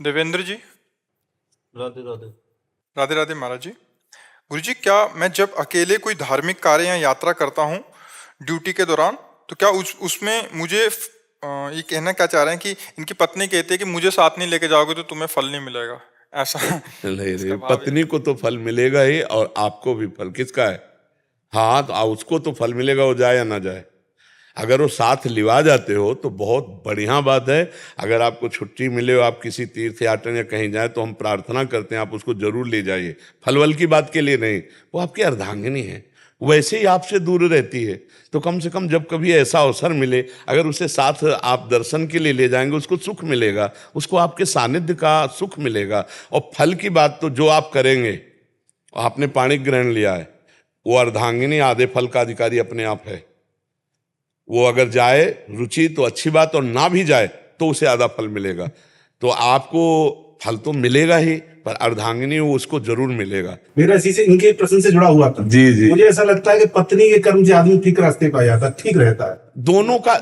देवेंद्र जी। राधे राधे। राधे राधे महाराज जी। गुरु जी, क्या मैं जब अकेले कोई धार्मिक कार्य या यात्रा करता हूँ ड्यूटी के दौरान, तो क्या उसमें मुझे ये कहना क्या चाह रहे हैं कि इनकी पत्नी कहती है कि मुझे साथ नहीं लेके जाओगे तो तुम्हें फल नहीं मिलेगा, ऐसा? नहीं इसका रे, भाव पत्नी को तो फल मिलेगा ही, और आपको भी फल। किसका है? हाँ, तो उसको तो फल मिलेगा, वो जाए या ना जाए। अगर वो साथ लिवा जाते हो तो बहुत बढ़िया बात है। अगर आपको छुट्टी मिले हो, आप किसी तीर्थ यात्रा या कहीं जाए, तो हम प्रार्थना करते हैं आप उसको जरूर ले जाइए। फल वल की बात के लिए नहीं, वो आपकी अर्धांगिनी है, वैसे ही आपसे दूर रहती है। तो कम से कम जब कभी ऐसा अवसर मिले, अगर उसे साथ आप दर्शन के लिए ले जाएंगे, उसको सुख मिलेगा, उसको आपके सानिध्य का सुख मिलेगा। और फल की बात तो जो आप करेंगे, आपने पाणी ग्रहण लिया है, वो अर्धांगिनी आधे फल का अधिकारी अपने आप है। वो अगर जाए रुचि तो अच्छी बात, और ना भी जाए तो उसे आधा फल मिलेगा। तो आपको फल तो मिलेगा ही, पर अर्धांगिनी वो उसको जरूर मिलेगा। मेरा इसी से इनके प्रश्न से जुड़ा हुआ था। जी जी। मुझे ऐसा लगता है कि पत्नी के कर्म से आदमी ठीक रास्ते पर आ जाता है, ठीक रहता है। दोनों का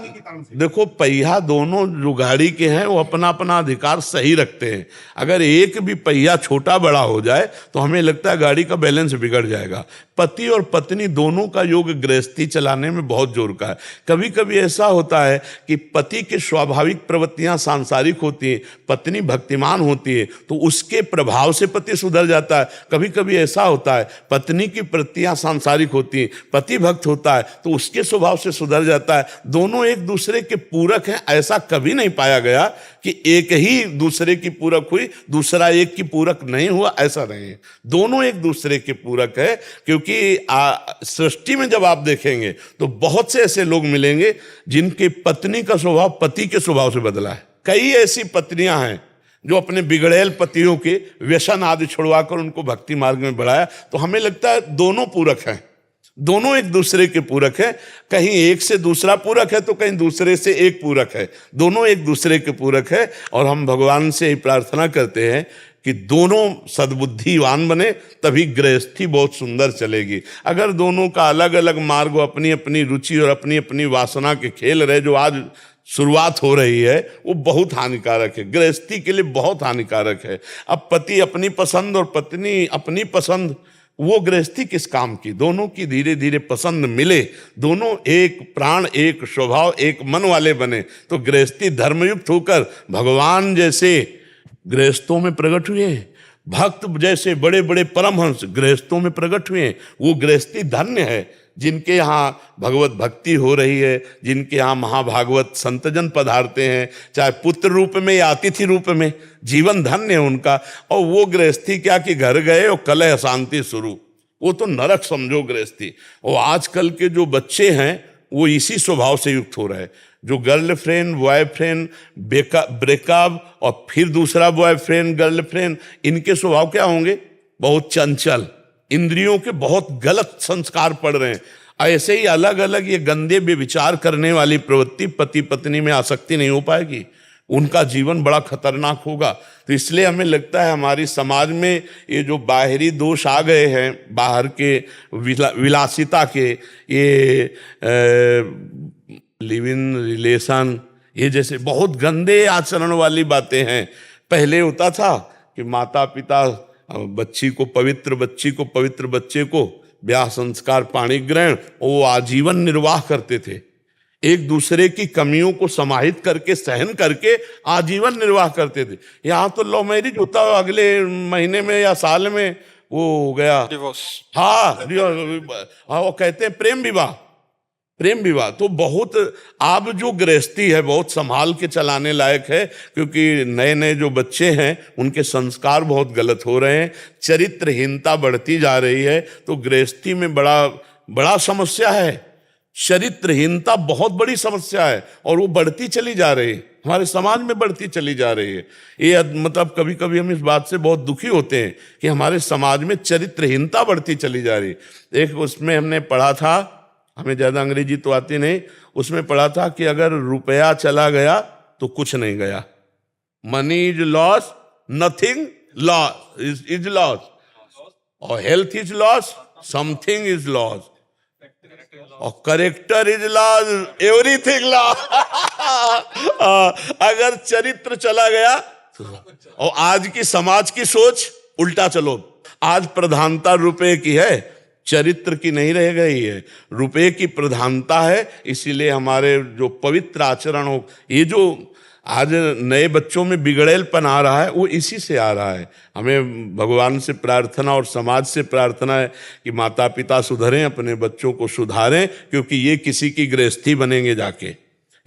देखो, पहिया दोनों जो गाड़ी के हैं वो अपना अपना अधिकार सही रखते हैं। अगर एक भी पहिया छोटा बड़ा हो जाए तो हमें लगता है गाड़ी का बैलेंस बिगड़ जाएगा। पति और पत्नी दोनों का योग गृहस्थी चलाने में बहुत जोर का है। कभी कभी ऐसा होता है कि पति की स्वाभाविक प्रवृत्तियां सांसारिक होती हैं, पत्नी भक्तिमान होती है, तो उसके प्रभाव से पति सुधर जाता है। कभी कभी ऐसा होता है पत्नी की प्रवृत्तियां सांसारिक होती हैं, पति भक्त होता है, तो उसके स्वभाव से सुधर जाता है। दोनों एक दूसरे के पूरक हैं। ऐसा कभी नहीं पाया गया कि एक ही दूसरे की पूरक हुई, दूसरा एक की पूरक नहीं हुआ, ऐसा नहीं है। दोनों एक दूसरे के पूरक है। क्योंकि सृष्टि में जब आप देखेंगे तो बहुत से ऐसे लोग मिलेंगे जिनकी पत्नी का स्वभाव पति के स्वभाव से बदला है। कई ऐसी पत्नियां हैं जो अपने बिगड़ैल पतियों के व्यसन आदि छुड़वाकर उनको भक्ति मार्ग में बढ़ाया। तो हमें लगता है दोनों पूरक हैं, दोनों एक दूसरे के पूरक है। कहीं एक से दूसरा पूरक है तो कहीं दूसरे से एक पूरक है। दोनों एक दूसरे के पूरक है। और हम भगवान से ही प्रार्थना करते हैं कि दोनों सद्बुद्धिवान बने, तभी गृहस्थी बहुत सुंदर चलेगी। अगर दोनों का अलग अलग मार्ग, अपनी अपनी रुचि और अपनी अपनी वासना के खेल रहे, जो आज शुरुआत हो रही है, वो बहुत हानिकारक है, गृहस्थी के लिए बहुत हानिकारक है। अब पति अपनी पसंद और पत्नी अपनी पसंद, वो गृहस्थी किस काम की? दोनों की धीरे धीरे पसंद मिले, दोनों एक प्राण, एक स्वभाव, एक मन वाले बने, तो गृहस्थी धर्मयुक्त होकर भगवान जैसे गृहस्थों में प्रकट हुए, भक्त जैसे बड़े बड़े परमहंस गृहस्थों में प्रकट हुए। वो गृहस्थी धन्य है जिनके यहाँ भगवत भक्ति हो रही है, जिनके यहाँ महाभागवत संतजन पधारते हैं, चाहे पुत्र रूप में या अतिथि रूप में। जीवन धन्य है उनका। और वो गृहस्थी क्या कि घर गए और कलह अशांति शुरू, वो तो नरक समझो गृहस्थी। और आजकल के जो बच्चे हैं वो इसी स्वभाव से युक्त हो रहे हैं। जो गर्लफ्रेंड बॉयफ्रेंड ब्रेकअप और फिर दूसरा बॉयफ्रेंड गर्लफ्रेंड, इनके स्वभाव क्या होंगे? बहुत चंचल, इंद्रियों के बहुत गलत संस्कार पड़ रहे हैं। ऐसे ही अलग अलग ये गंदे बेविचार करने वाली प्रवृत्ति पति पत्नी में आसक्ति नहीं हो पाएगी, उनका जीवन बड़ा खतरनाक होगा। तो इसलिए हमें लगता है हमारी समाज में ये जो बाहरी दोष आ गए हैं, बाहर के विलासिता के, ये लिव इन रिलेशन, ये जैसे बहुत गंदे आचरण वाली बातें हैं। पहले होता था कि माता पिता बच्ची को पवित्र बच्चे को ब्याह संस्कार पाणी ग्रहण, वो आजीवन निर्वाह करते थे। एक दूसरे की कमियों को समाहित करके सहन करके आजीवन निर्वाह करते थे। यहाँ तो लव मैरिज होता है, अगले महीने में या साल में वो हो गया डिवोर्स। हाँ, वो कहते हैं प्रेम विवाह। तो बहुत अब जो गृहस्थी है बहुत संभाल के चलाने लायक है, क्योंकि नए नए जो बच्चे हैं उनके संस्कार बहुत गलत हो रहे हैं, चरित्रहीनता बढ़ती जा रही है। तो गृहस्थी में बड़ा समस्या है, चरित्रहीनता बहुत बड़ी समस्या है, और वो बढ़ती चली जा रही है, हमारे समाज में बढ़ती चली जा रही है। ये मतलब कभी कभी हम इस बात से बहुत दुखी होते हैं कि हमारे समाज में चरित्रहीनता बढ़ती चली जा रही है। एक उसमें हमने पढ़ा था, हमें ज़्यादा अंग्रेजी तो आती नहीं, उसमें पढ़ा था कि अगर रुपया चला गया तो कुछ नहीं गया। Money is loss, nothing loss is loss, और health is loss, something is loss, और character is loss, everything loss. अगर चरित्र चला गया और आज की समाज की सोच उल्टा चलो, आज प्रधानता रुपए की है, चरित्र की नहीं रह गई है, रुपए की प्रधानता है। इसीलिए हमारे जो पवित्र आचरण हो, ये जो आज नए बच्चों में बिगड़ेलपन आ रहा है वो इसी से आ रहा है। हमें भगवान से प्रार्थना और समाज से प्रार्थना है कि माता पिता सुधरें, अपने बच्चों को सुधारें, क्योंकि ये किसी की गृहस्थी बनेंगे जाके,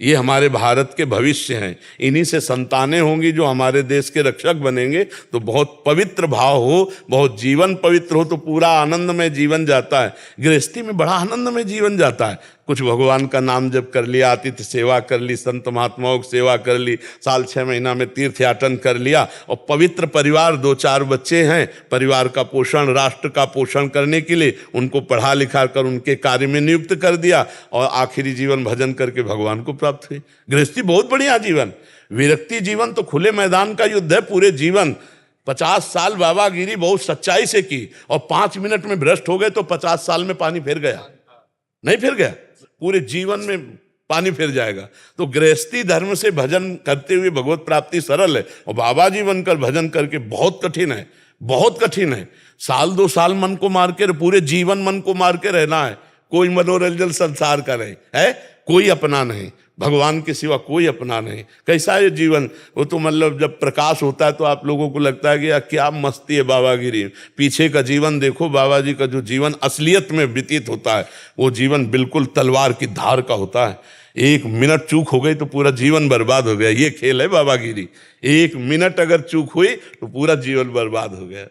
ये हमारे भारत के भविष्य हैं। इन्हीं से संतानें होंगी जो हमारे देश के रक्षक बनेंगे। तो बहुत पवित्र भाव हो, बहुत जीवन पवित्र हो तो पूरा आनंद में जीवन जाता है। गृहस्थी में बड़ा आनंद में जीवन जाता है। कुछ भगवान का नाम जप कर लिया, आतिथ्य सेवा कर ली, संत महात्माओं की सेवा कर ली, साल 6 महीना में तीर्थ याटन कर लिया, और पवित्र परिवार, 2-4 बच्चे हैं, परिवार का पोषण, राष्ट्र का पोषण करने के लिए उनको पढ़ा लिखा कर उनके कार्य में नियुक्त कर दिया, और आखिरी जीवन भजन करके भगवान को प्राप्त हुई। गृहस्थी बहुत बढ़िया जीवन। विरक्ति जीवन तो खुले मैदान का युद्ध है पूरे जीवन। 50 साल बाबागिरी बहुत सच्चाई से की, और 5 मिनट में भ्रष्ट हो गए तो 50 साल में पानी फिर गया? नहीं फिर गया, पूरे जीवन में पानी फिर जाएगा। तो गृहस्थी धर्म से भजन करते हुए भगवत प्राप्ति सरल है, और बाबा जी बनकर भजन करके बहुत कठिन है, बहुत कठिन है। 1-2 साल मन को मार के, पूरे जीवन मन को मार के रहना है। कोई मनोरंजन संसार का नहीं है, कोई अपना नहीं, भगवान के सिवा कोई अपना नहीं। कैसा है जीवन? वो तो मतलब जब प्रकाश होता है तो आप लोगों को लगता है कि यार क्या मस्ती है बाबागिरी। पीछे का जीवन देखो, बाबा जी का जो जीवन असलियत में व्यतीत होता है वो जीवन बिल्कुल तलवार की धार का होता है। 1 मिनट चूक हो गई तो पूरा जीवन बर्बाद हो गया। ये खेल है बाबागिरी। 1 मिनट अगर चूक हुई तो पूरा जीवन बर्बाद हो गया।